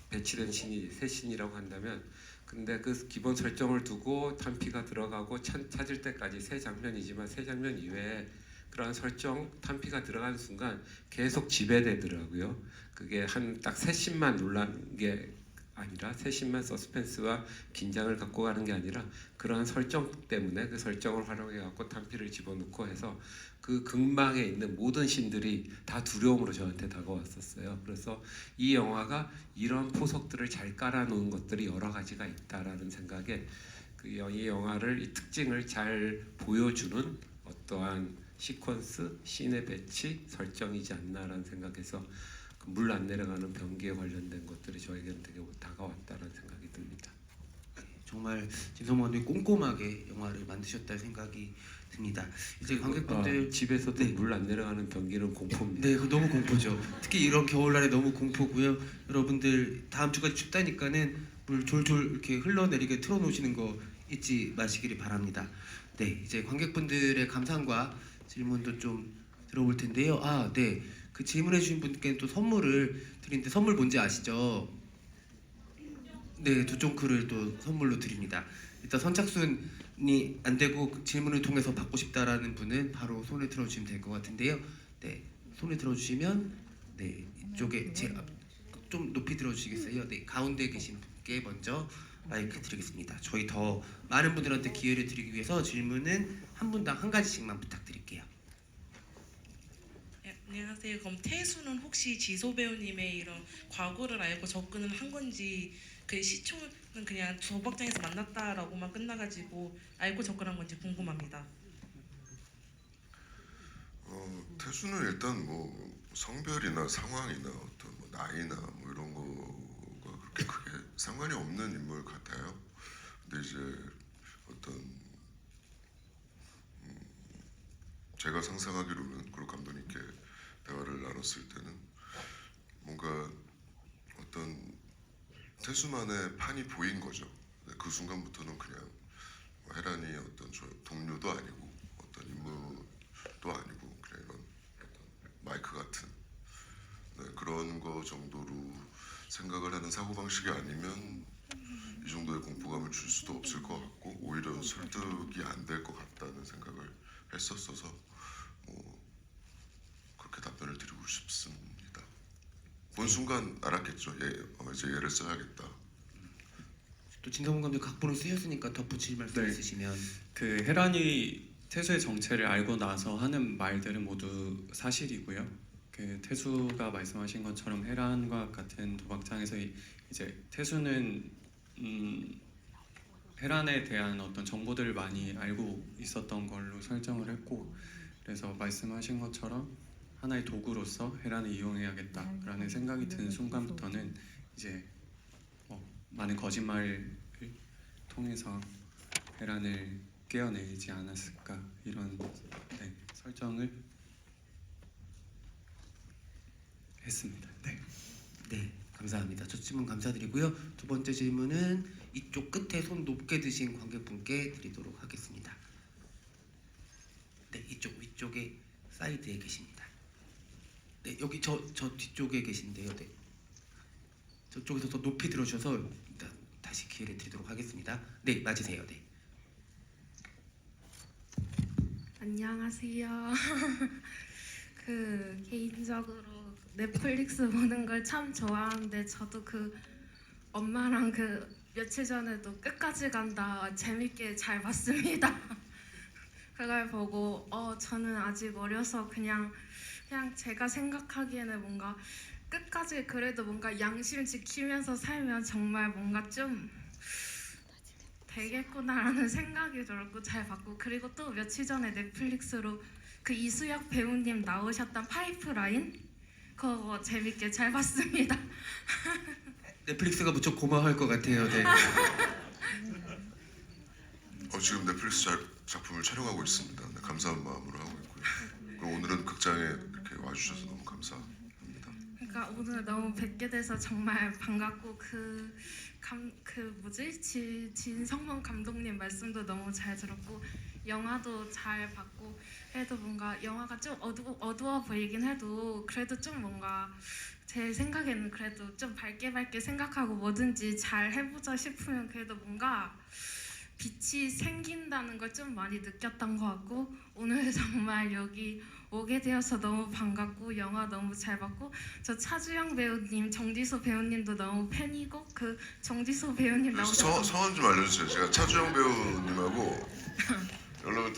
배치된 신이 새 신이라고 한다면, 근데 그 기본 설정을 두고 탄피가 들어가고 찾을 때까지 새 장면이지만 새 장면 이외에 그러한 설정 탄피가 들어가는 순간 계속 지배되더라고요. 그게 한 딱 새 신만 놀란 게 아니라 새 신만 서스펜스와 긴장을 갖고 가는 게 아니라 그러한 설정 때문에 그 설정을 활용해 갖고 탄피를 집어넣고 해서 그 극망에 있는 모든 신들이 다 두려움으로 저한테 다가왔었어요. 그래서 이 영화가 이런 포석들을 잘 깔아놓은 것들이 여러 가지가 있다라는 생각에 이 영화를 이 특징을 잘 보여주는 어떠한 시퀀스, 씬의 배치, 설정이지 않나라는 생각에서 물 안 내려가는 변기에 관련된 것들이 저에게는 되게 다가왔다는 생각이 듭니다. 정말 진성호 감독이 꼼꼼하게 영화를 만드셨다 생각이 듭니다. 이제 관객분들 집에서도 네. 물 안 내려가는 변기는 공포입니다. 네, 그거 너무 공포죠. 특히 이런 겨울날에 너무 공포고요. 여러분들 다음 주까지 춥다니까는 물 졸졸 이렇게 흘러내리게 틀어놓으시는 거 잊지 마시기를 바랍니다. 네, 이제 관객분들의 감상과 질문도 좀 들어볼 텐데요. 아, 네, 그 질문해주신 분께는 또 선물을 드리는데 선물 뭔지 아시죠? 네, 두쫑크를 또 선물로 드립니다. 일단 선착순이 안 되고 그 질문을 통해서 받고 싶다라는 분은 바로 손에 들어주시면 될 것 같은데요. 네, 손에 들어주시면 네 이쪽에 좀 높이 들어주시겠어요? 네, 가운데 계신 분께 먼저 마이크 드리겠습니다. 저희 더 많은 분들한테 기회를 드리기 위해서 질문은 한 분당 한 가지씩만 부탁드릴게요. 네, 안녕하세요. 그럼 태수는 혹시 지소 배우님의 이런 과거를 알고 접근을 한 건지 그 시초는 그냥 도박장에서 만났다라고만 끝나가지고 알고 접근한 건지 궁금합니다. 태수는 일단 뭐 성별이나 상황이나 어떤 뭐 나이나 뭐 이런 거가 그렇게 크게 상관이 없는 인물 같아요. 근데 이제 어떤 제가 상상하기로는 그리고 감독님께 대화를 나눴을 때는 뭔가 어떤 태수만의 판이 보인 거죠. 그 순간부터는 그냥 헤란이 어떤 동료도 아니고 어떤 인물도 아니고 그냥 이런 어떤 마이크 같은 그런 거 정도로 생각을 하는 사고방식이 아니면 이 정도의 공포감을 줄 수도 없을 것 같고 오히려 설득이 안 될 것 같다는 생각을 했었어서 뭐 그렇게 답변을 드리고 싶습니다. 본 순간 알았겠죠. 이제 얘를 써야겠다. 또 진성훈 감독 각본을 쓰셨으니까 덧붙일 말씀 네. 있으시면. 그 헤란이 태수의 정체를 알고 나서 하는 말들은 모두 사실이고요. 그 태수가 말씀하신 것처럼 헤란과 같은 도박장에서 이제 태수는 헤란에 대한 어떤 정보들을 많이 알고 있었던 걸로 설정을 했고, 그래서 말씀하신 것처럼 하나의 도구로서 헤란을 이용해야겠다라는 생각이 드는 순간부터는 이제 많은 거짓말을 통해서 헤란을 깨어내지 않았을까 이런 설정을 했습니다. 네. 네, 감사합니다. 첫 질문 감사드리고요. 두 번째 질문은 이쪽 끝에 손 높게 드신 관객분께 드리도록 하겠습니다. 네, 이쪽 위쪽에 사이드에 계십니다. 네, 여기 저 뒤쪽에 계신데요. 네, 저쪽에서 더 높이 들어주셔서 일단 다시 기회를 드리도록 하겠습니다. 네, 맞으세요. 네. 안녕하세요. 그 개인적으로 넷플릭스 보는 걸 참 좋아하는데 저도 그 엄마랑 그 며칠 전에도 끝까지 간다 재밌게 잘 봤습니다. 그걸 보고 저는 아직 어려서 그냥 제가 생각하기에는 뭔가 끝까지 그래도 뭔가 양심 지키면서 살면 정말 뭔가 좀 되겠구나라는 생각이 들었고 잘 봤고, 그리고 또 며칠 전에 넷플릭스로 그 이수혁 배우님 나오셨던 파이프라인 그거 재밌게 잘 봤습니다. 넷플릭스가 무척 고마워할 것 같아요. 네. 지금 넷플릭스 작품을 촬영하고 있습니다. 네, 감사한 마음으로 하고 있고요. 그럼 오늘은 극장에 이렇게 와주셔서 너무 감사합니다. 그러니까 오늘 너무 뵙게 돼서 정말 반갑고 진성문 감독님 말씀도 너무 잘 들었고 영화도 잘 봤고, 그래도 뭔가 영화가 좀 어두워 보이긴 해도 그래도 좀 뭔가 제 생각에는 그래도 좀 밝게 생각하고 뭐든지 잘 해보자 싶으면 그래도 뭔가 빛이 생긴다는 걸 좀 많이 느꼈던 것 같고, 오늘 정말 여기 오게 되어서 너무 반갑고 영화 너무 잘 봤고, 저 차주영 배우님, 정지소 배우님도 너무 팬이고 그 정지소 배우님 나오셔서 성함 좀 알려주세요. 제가 차주영 배우님하고 연락을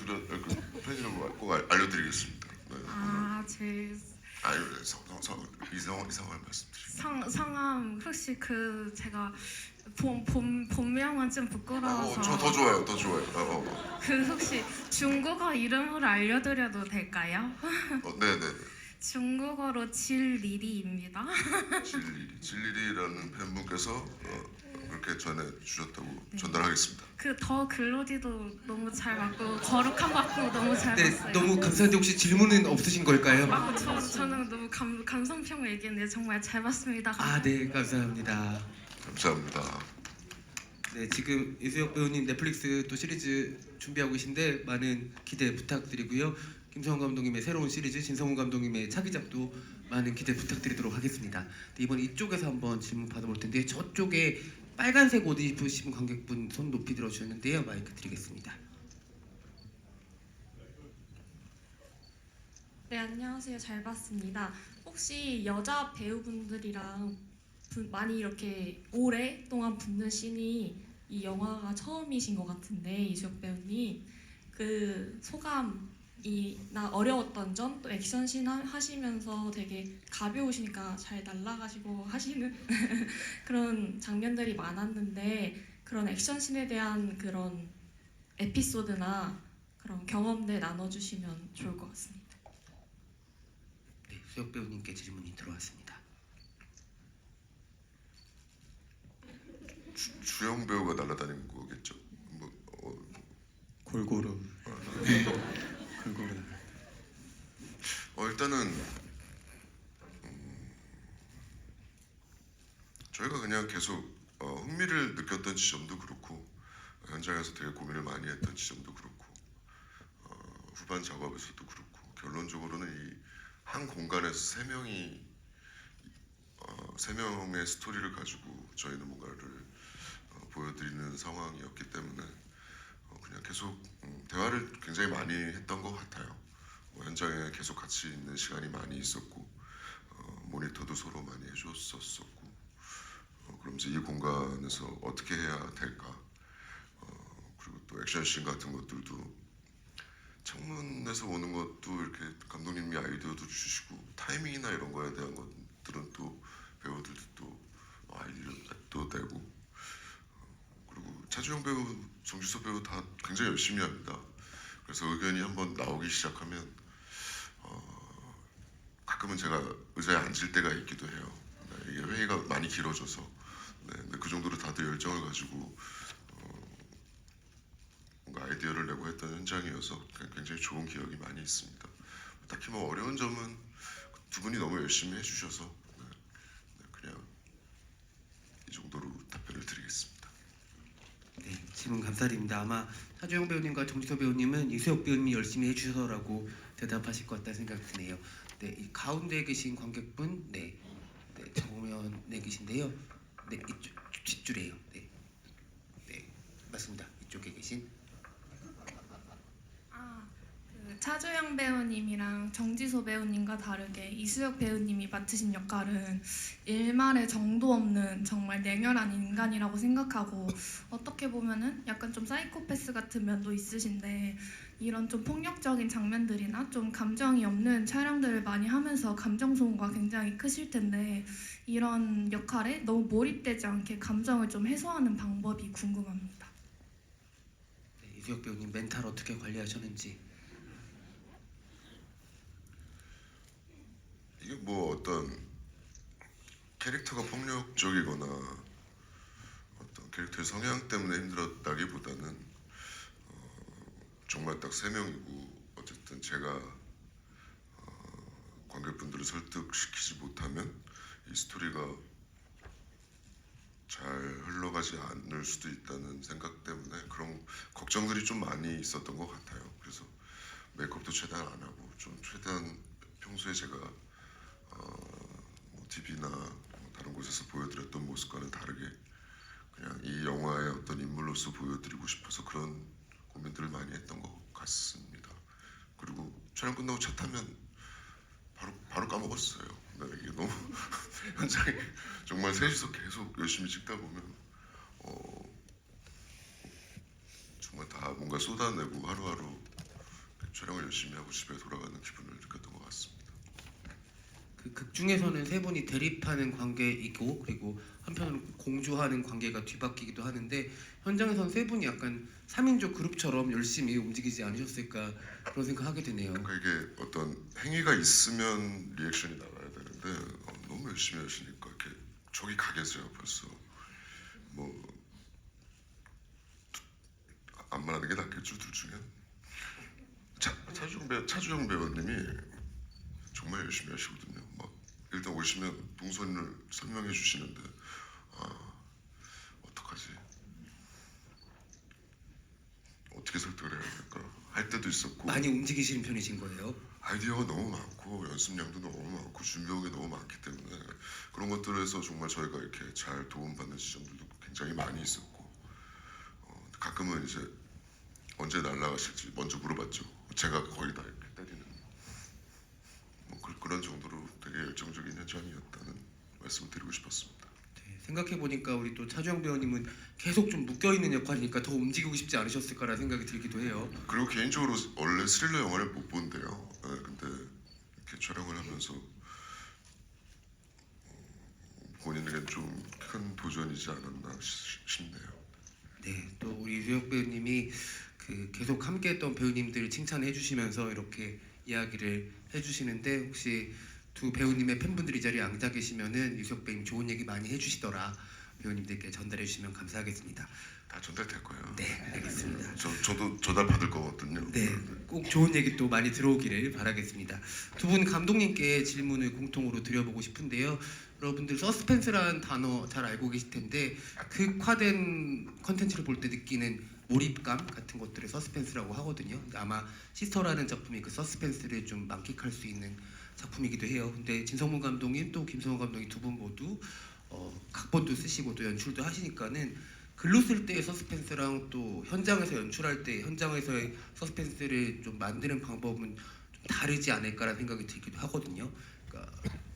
팬이라고 꼭 알려드리겠습니다. 네. 제 아유, 이상한 말씀드립니다. 성함 혹시 그 제가 본명은 좀 부끄러워서 저 더 좋아요. 그 혹시 중국어 이름으로 알려드려도 될까요? 네네. 중국어로 질리리입니다. 진리리라는 팬분께서 그렇게 전해 주셨다고 네. 전달하겠습니다. 그 더 글로디도 너무 잘 맞고 거룩한 맞고 너무 잘 네, 봤어요. 너무 감사한데 혹시 질문은 없으신 걸까요? 저는 너무 감성평을 얘기했는데 정말 잘 봤습니다. 아, 네, 감사합니다. 감사합니다. 네, 지금 이수혁 배우님 넷플릭스 또 시리즈 준비하고 계신데 많은 기대 부탁드리고요. 김성훈 감독님의 새로운 시리즈, 진성훈 감독님의 차기작도 많은 기대 부탁드리도록 하겠습니다. 네, 이번 이쪽에서 한번 질문 받아볼 텐데 저쪽에 빨간색 옷 입으신 관객분 손 높이 들어주셨는데요. 마이크 드리겠습니다. 네, 안녕하세요. 잘 봤습니다. 혹시 여자 배우분들이랑 많이 이렇게 오랫동안 붙는 씬이 이 영화가 처음이신 것 같은데 이수혁 배우님 그 소감이나 어려웠던 점 또 액션씬 하시면서 되게 가벼우시니까 잘 날아가시고 하시는 그런 장면들이 많았는데 그런 액션씬에 대한 그런 에피소드나 그런 경험들 나눠주시면 좋을 것 같습니다. 네, 수혁 배우님께 질문이 들어왔습니다. 주영 배우가 날아다니는 거겠죠. 골고루 골고루. 일단은 저희가 그냥 계속 흥미를 느꼈던 지점도 그렇고 현장에서 되게 고민을 많이 했던 지점도 그렇고 후반 작업에서도 그렇고 결론적으로는 이 한 공간에서 세 명의 스토리를 가지고 저희는 뭔가를 보여드리는 상황이었기 때문에 그냥 계속 대화를 굉장히 많이 했던 것 같아요. 현장에 계속 같이 있는 시간이 많이 있었고 모니터도 서로 많이 해줬었고 그러면서 이 공간에서 어떻게 해야 될까 그리고 또 액션씬 같은 것들도 창문에서 오는 것도 이렇게 감독님이 아이디어도 주시고 타이밍이나 이런 거에 대한 것들은 또 배우들도 또 아이디어도 되고 그리고 차주영 배우, 정지서 배우 다 굉장히 열심히 합니다. 그래서 의견이 한번 나오기 시작하면 가끔은 제가 의자에 앉을 때가 있기도 해요. 네, 이게 회의가 많이 길어져서 근데 그 정도로 다들 열정을 가지고 뭔가 아이디어를 내고 했던 현장이어서 굉장히 좋은 기억이 많이 있습니다. 딱히 뭐 어려운 점은 두 분이 너무 열심히 해주셔서 그냥 이 정도로 답변을 드리겠습니다. 네, 질문 감사드립니다. 아마 차주영 배우님과 정지서 배우님은 이수혁 배우님이 열심히 해주셔서라고 대답하실 것 같다는 생각이 드네요. 네, 이 가운데 계신 관객분, 네, 정면에 계신데요. 네, 이쪽 뒷줄이에요. 네, 맞습니다. 이쪽에 계신. 차주영 배우님이랑 정지소 배우님과 다르게 이수혁 배우님이 맡으신 역할은 일말의 정도 없는 정말 냉혈한 인간이라고 생각하고 어떻게 보면은 약간 좀 사이코패스 같은 면도 있으신데 이런 좀 폭력적인 장면들이나 좀 감정이 없는 촬영들을 많이 하면서 감정 소모가 굉장히 크실 텐데 이런 역할에 너무 몰입되지 않게 감정을 좀 해소하는 방법이 궁금합니다. 네, 이수혁 배우님 멘탈 어떻게 관리하셨는지. 이게 뭐 어떤 캐릭터가 폭력적이거나 어떤 캐릭터의 성향 때문에 힘들었다기보다는 정말 딱 세 명이고 어쨌든 제가 관객분들을 설득시키지 못하면 이 스토리가 잘 흘러가지 않을 수도 있다는 생각 때문에 그런 걱정들이 좀 많이 있었던 것 같아요. 그래서 메이크업도 최대한 안 하고 좀 최대한 평소에 제가 뭐 TV나 다른 곳에서 보여드렸던 모습과는 다르게 그냥 이 영화의 어떤 인물로서 보여드리고 싶어서 그런 고민들을 많이 했던 것 같습니다. 그리고 촬영 끝나고 차 타면 바로 까먹었어요. 네, 이게 너무 현장에 정말 셋이서 계속 열심히 찍다 보면 정말 다 뭔가 쏟아내고 하루하루 촬영을 열심히 하고 집에 돌아가는 기분을 느꼈던 것 같습니다. 그 극 중에서는 세 분이 대립하는 관계이고 그리고 한편으로 공조하는 관계가 뒤바뀌기도 하는데 현장에서는 세 분이 약간 3인조 그룹처럼 열심히 움직이지 않으셨을까 그런 생각하게 되네요. 그러니까 이게 어떤 행위가 있으면 리액션이 나와야 되는데 너무 열심히 하시니까 이렇게 저기 가 계세요 벌써. 뭐 안 말하는 게 낫겠죠 둘 중에. 차주영 배우님이 정말 열심히 하시거든요. 막 일단 오시면 동선을 설명해 주시는데 어떡하지? 어떻게 설득을 해야 될까? 할 때도 있었고 많이 움직이시는 편이신 거예요? 아이디어가 너무 많고 연습량도 너무 많고 준비한 게 너무 많기 때문에 그런 것들에서 정말 저희가 이렇게 잘 도움받는 지점들도 굉장히 많이 있었고 가끔은 이제 언제 날아가실지 먼저 물어봤죠. 제가 거의 다 이렇게 때리는 뭐 그런 정도로 되게 열정적인 현장이었다는 말씀을 드리고 싶었습니다. 네, 생각해보니까 우리 또 차주영 배우님은 계속 좀 묶여있는 역할이니까 더 움직이고 싶지 않으셨을까라는 생각이 들기도 해요. 그리고 개인적으로 원래 스릴러 영화를 못 본대요. 근데 이렇게 촬영을 하면서 본인에겐 좀 큰 도전이지 않았나 싶네요. 네, 또 우리 유재석 배우님이 그 계속 함께했던 배우님들 칭찬해 주시면서 이렇게 이야기를 해주시는데 혹시 두 배우님의 팬분들이 이 자리에 앉아 계시면은 유재석 배우님 좋은 얘기 많이 해주시더라 배우님들께 전달해 주시면 감사하겠습니다. 다 전달될 거예요. 네, 알겠습니다. 저도 전달 받을 거거든요. 네, 꼭 좋은 얘기 또 많이 들어오기를 바라겠습니다. 두 분 감독님께 질문을 공통으로 드려보고 싶은데요. 여러분들 서스펜스라는 단어 잘 알고 계실 텐데 극화된 컨텐츠를 볼 때 느끼는 몰입감 같은 것들을 서스펜스라고 하거든요. 아마 시스터라는 작품이 그 서스펜스를 좀 만끽할 수 있는 작품이기도 해요. 근데 진성문 감독님 또 김성호 감독님 두 분 모두 각본도 쓰시고 또 연출도 하시니까는 글로 쓸 때의 서스펜스랑 또 현장에서 연출할 때 현장에서의 서스펜스를 좀 만드는 방법은 좀 다르지 않을까라는 생각이 들기도 하거든요. 그러니까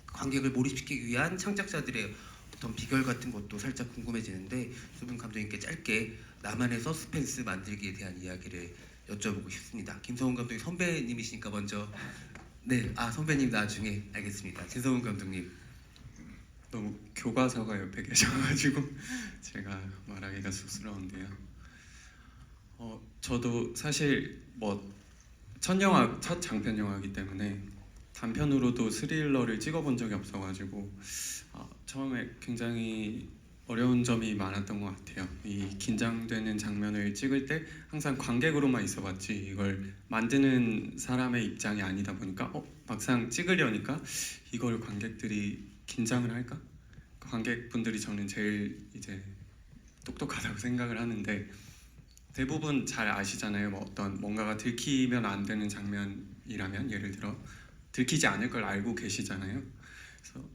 관객을 몰입시키기 위한 창작자들의 어떤 비결 같은 것도 살짝 궁금해지는데 두 분 감독님께 짧게 나만의 서스펜스 만들기에 대한 이야기를 여쭤보고 싶습니다. 김성훈 감독님 선배님이시니까 먼저 네, 선배님 나중에 알겠습니다. 진성훈 감독님. 너무 교과서가 옆에 계셔가지고 제가 말하기가 쑥스러운데요. 저도 사실 뭐 첫 장편 영화이기 때문에 단편으로도 스릴러를 찍어본 적이 없어가지고 처음에 굉장히 어려운 점이 많았던 것 같아요. 이 긴장되는 장면을 찍을 때 항상 관객으로만 있어봤지 이걸 만드는 사람의 입장이 아니다 보니까 막상 찍으려니까 이걸 관객들이 긴장을 할까? 관객분들이 저는 제일 이제 똑똑하다고 생각을 하는데 대부분 잘 아시잖아요. 뭐 어떤 뭔가가 들키면 안 되는 장면이라면 예를 들어 들키지 않을 걸 알고 계시잖아요. 그래서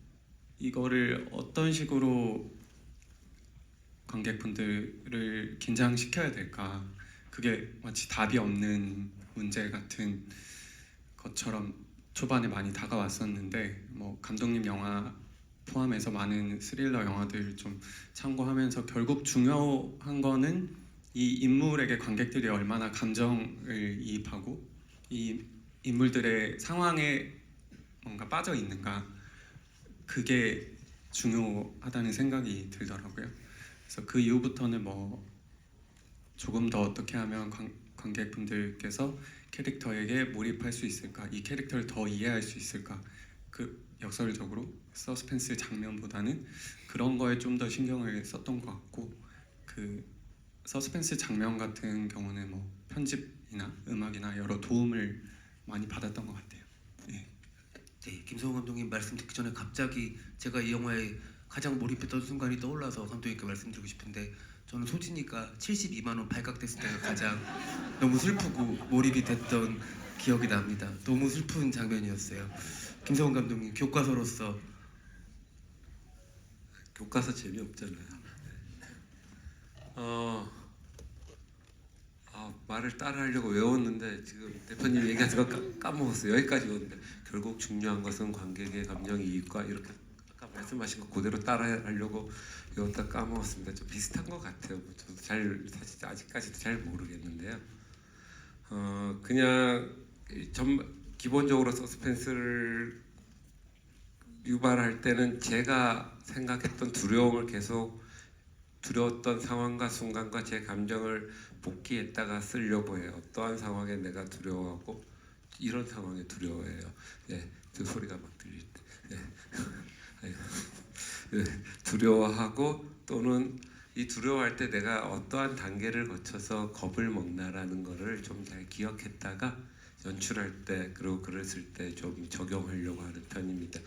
이거를 어떤 식으로 관객분들을 긴장시켜야 될까? 그게 마치 답이 없는 문제 같은 것처럼 초반에 많이 다가왔었는데 뭐 감독님 영화 포함해서 많은 스릴러 영화들 좀 참고하면서 결국 중요한 거는 이 인물에게 관객들이 얼마나 감정을 이입하고 이 인물들의 상황에 뭔가 빠져 있는가 그게 중요하다는 생각이 들더라고요. 그래서 그 이후부터는 뭐 조금 더 어떻게 하면 관객분들께서 캐릭터에게 몰입할 수 있을까, 이 캐릭터를 더 이해할 수 있을까, 그 역설적으로 서스펜스 장면보다는 그런 거에 좀 더 신경을 썼던 것 같고 그 서스펜스 장면 같은 경우는 뭐 편집이나 음악이나 여러 도움을 많이 받았던 것 같아요. 네. 네, 김성훈 감독님 말씀 듣기 전에 갑자기 제가 이 영화에 가장 몰입했던 순간이 떠올라서 감독님께 말씀드리고 싶은데 저는 소진이가 72만 원 발각됐을 때가 가장 너무 슬프고 몰입이 됐던 기억이 납니다. 너무 슬픈 장면이었어요. 김성훈 감독님 교과서로서 교과서 재미없잖아요. 말을 따라하려고 외웠는데 지금 대표님 얘기하다가 까먹었어요. 여기까지 오는데 결국 중요한 것은 관객의 감정 이입과 이렇게 아까 말씀하신 거 그대로 따라하려고 외웠다 까먹었습니다. 좀 비슷한 것 같아요. 저도 사실 아직까지도 잘 모르겠는데요. 그냥 기본적으로 서스펜스를 유발할 때는 제가 생각했던 두려움을 계속 두려웠던 상황과 순간과 제 감정을 복기했다가 쓰려고 해요. 어떠한 상황에 내가 두려워하고 이런 상황에 두려워해요. 예, 그 소리가 막 들릴 때. 예. 예, 두려워하고 또는 이 두려워할 때 내가 어떠한 단계를 거쳐서 겁을 먹나라는 거를 좀 잘 기억했다가 연출할 때 그리고 글을 쓸 때 좀 적용하려고 하는 편입니다.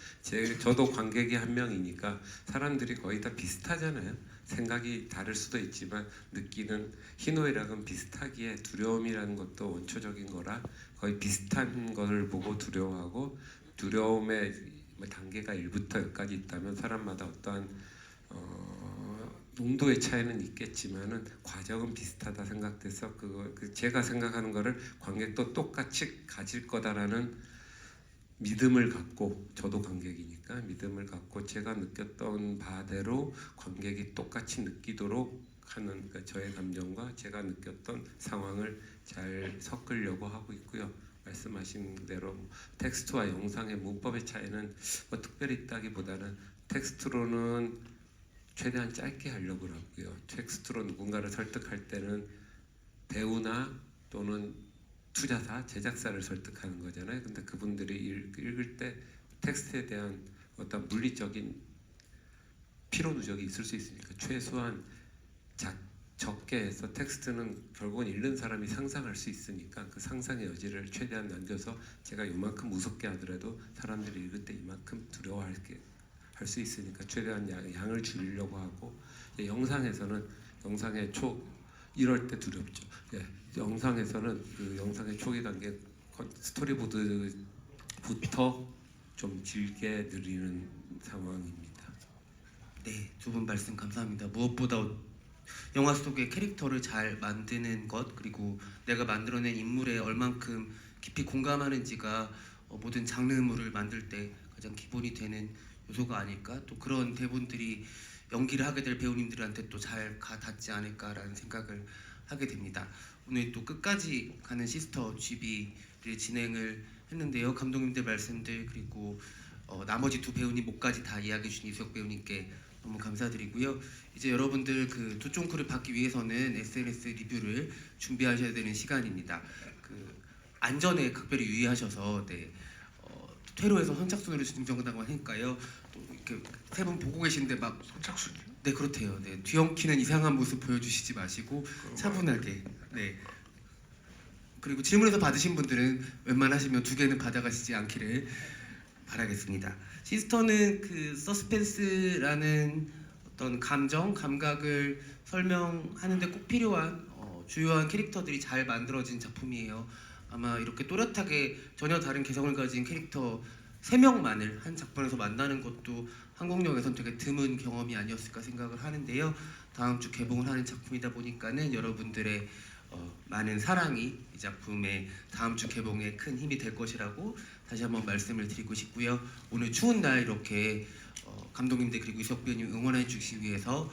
저도 관객이 한 명이니까 사람들이 거의 다 비슷하잖아요. 생각이 다를 수도 있지만 느끼는 희노애락은 비슷하기에 두려움이라는 것도 원초적인 거라 거의 비슷한 것을 보고 두려워하고 두려움의 단계가 1부터 10까지 있다면 사람마다 어떠한 농도의 차이는 있겠지만은 과정은 비슷하다 생각돼서 제가 생각하는 거를 관객도 똑같이 가질 거다라는 믿음을 갖고 저도 관객이니까 믿음을 갖고 제가 느꼈던 바대로 관객이 똑같이 느끼도록 하는 그러니까 저의 감정과 제가 느꼈던 상황을 잘 섞으려고 하고 있고요. 말씀하신 대로 텍스트와 영상의 문법의 차이는 뭐 특별히 있다기보다는 텍스트로는 최대한 짧게 하려고 하고요. 텍스트로 누군가를 설득할 때는 배우나 또는 투자사, 제작사를 설득하는 거잖아요. 근데 그분들이 읽을 때 텍스트에 대한 어떤 물리적인 피로 누적이 있을 수 있으니까 최소한 적게 해서 텍스트는 결국은 읽는 사람이 상상할 수 있으니까 그 상상의 여지를 최대한 남겨서 제가 이만큼 무섭게 하더라도 사람들이 읽을 때 이만큼 두려워할 수 있으니까 최대한 양을 줄이려고 하고 영상에서는 영상의 이럴 때 두렵죠. 예, 영상에서는 그 영상의 초기 단계 스토리보드부터 좀 길게 느리는 상황입니다. 네, 두 분 말씀 감사합니다. 무엇보다 영화 속의 캐릭터를 잘 만드는 것 그리고 내가 만들어낸 인물에 얼만큼 깊이 공감하는지가 모든 장르물을 만들 때 가장 기본이 되는 요소가 아닐까. 또 그런 대본들이 연기를 하게 될 배우님들한테 또 잘 닿지 않을까라는 생각을 하게 됩니다. 오늘 또 끝까지 가는 시스터 GB를 진행을 했는데요. 감독님들 말씀들 그리고 나머지 두 배우님 목까지 다 이야기해 주신 이수혁 배우님께 너무 감사드리고요. 이제 여러분들 그 두쫑크를 받기 위해서는 SNS 리뷰를 준비하셔야 되는 시간입니다. 그 안전에 각별히 유의하셔서 퇴로에서 선착순으로 증정당한 하니까요. 또 이렇게 세 분 보고 계신데 막 선착순이요? 네 그렇대요. 네 뒤엉키는 이상한 모습 보여주시지 마시고 차분하게. 네. 그리고 질문에서 받으신 분들은 웬만하시면 2개는 받아가시지 않기를 바라겠습니다. 시스터는 그 서스펜스라는 어떤 감각을 설명하는데 꼭 필요한 주요한 캐릭터들이 잘 만들어진 작품이에요. 아마 이렇게 또렷하게 전혀 다른 개성을 가진 캐릭터 3명만을 한 작품에서 만나는 것도 한국 영화에선 되게 드문 경험이 아니었을까 생각을 하는데요. 다음 주 개봉을 하는 작품이다 보니까는 여러분들의 많은 사랑이 이 작품의 다음 주 개봉에 큰 힘이 될 것이라고 다시 한번 말씀을 드리고 싶고요. 오늘 추운 날 이렇게 감독님들 그리고 이석 배우님 응원해 주시기 위해서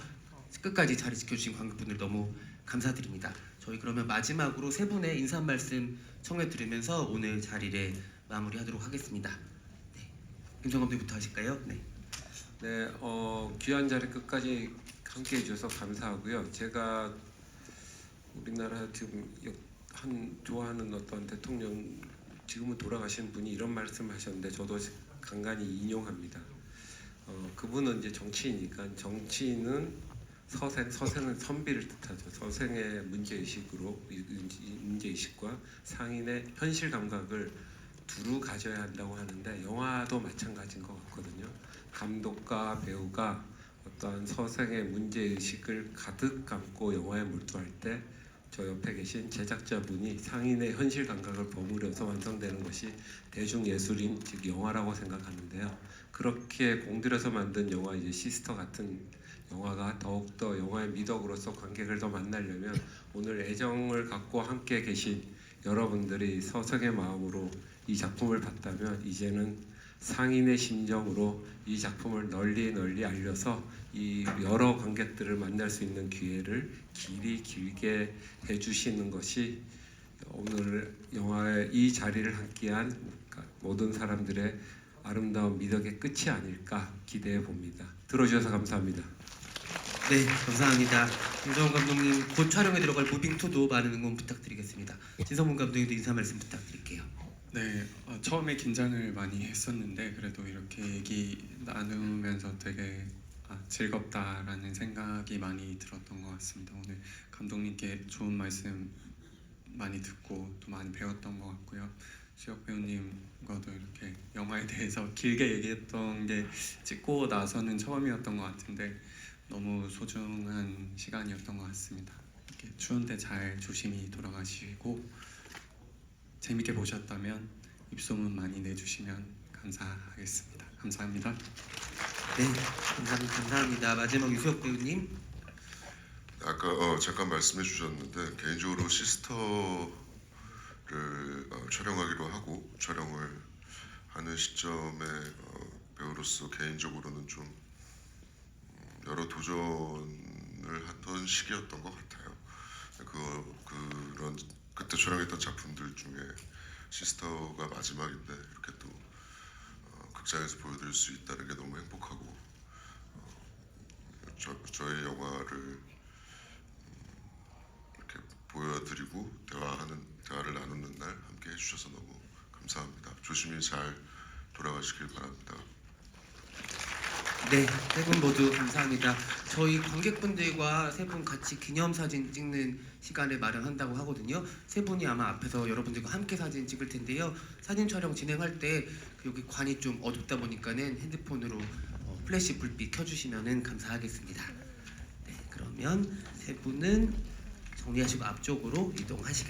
끝까지 자리 지켜주신 관객분들 너무 감사드립니다. 저희 그러면 마지막으로 세 분의 인사 말씀 청해 드리면서 오늘 자리를 마무리하도록 하겠습니다. 네. 김성 감독님부터 하실까요? 네. 네, 귀한 자리 끝까지 함께해 주셔서 감사하고요. 제가 우리나라 지금 좋아하는 어떤 대통령 지금은 돌아가신 분이 이런 말씀하셨는데 저도 간간히 인용합니다. 그분은 이제 정치인이니까 정치인은 서생은 선비를 뜻하죠. 서생의 문제의식과 상인의 현실 감각을 두루 가져야 한다고 하는데 영화도 마찬가지인 것 같거든요. 감독과 배우가 어떠한 서생의 문제의식을 가득 감고 영화에 몰두할 때 저 옆에 계신 제작자분이 상인의 현실 감각을 버무려서 완성되는 것이 대중예술인 즉 영화라고 생각하는데요. 그렇게 공들여서 만든 영화 이제 시스터 같은 영화가 더욱더 영화의 미덕으로서 관객을 더 만나려면 오늘 애정을 갖고 함께 계신 여러분들이 서성의 마음으로 이 작품을 봤다면 이제는 상인의 심정으로 이 작품을 널리 알려서 이 여러 관객들을 만날 수 있는 기회를 길게 해주시는 것이 오늘 영화의 이 자리를 함께한 모든 사람들의 아름다운 미덕의 끝이 아닐까 기대해 봅니다. 들어주셔서 감사합니다. 네, 감사합니다. 김성훈 감독님 곧 촬영에 들어갈 무빙2도 많은 응원 부탁드리겠습니다. 진성훈 감독님도 인사 말씀 부탁드릴게요. 네, 처음에 긴장을 많이 했었는데 그래도 이렇게 얘기 나누면서 되게 즐겁다라는 생각이 많이 들었던 것 같습니다. 오늘 감독님께 좋은 말씀 많이 듣고 또 많이 배웠던 것 같고요. 수혁 배우님과도 이렇게 영화에 대해서 길게 얘기했던 게 찍고 나서는 처음이었던 것 같은데 너무 소중한 시간이었던 것 같습니다. 이렇게 추운데 잘 조심히 돌아가시고 재밌게 보셨다면 입소문 많이 내주시면 감사하겠습니다. 감사합니다. 네, 감사합니다. 마지막 유수혁 배우님. 아까 잠깐 말씀해 주셨는데 개인적으로 시스터를 촬영하기로 하고 촬영을 하는 시점에 배우로서 개인적으로는 좀 여러 도전을 하던 시기였던 것 같아요. 그런 그때 촬영했던 작품들 중에 시스터가 마지막인데 이렇게 또 극장에서 보여드릴 수 있다는 게 너무 행복하고 저의 영화를 이렇게 보여드리고 대화를 나누는 날 함께 해주셔서 너무 감사합니다. 조심히 잘 돌아가시길 바랍니다. 네, 세 분 모두 감사합니다. 저희 관객분들과 세 분 같이 기념사진 찍는 시간을 마련한다고 하거든요. 세 분이 아마 앞에서 여러분들과 함께 사진 찍을 텐데요. 사진 촬영 진행할 때 여기 관이 좀 어둡다 보니까는 핸드폰으로 플래시 불빛 켜주시면 감사하겠습니다. 네, 그러면 세 분은 정리하시고 앞쪽으로 이동하시겠습니다.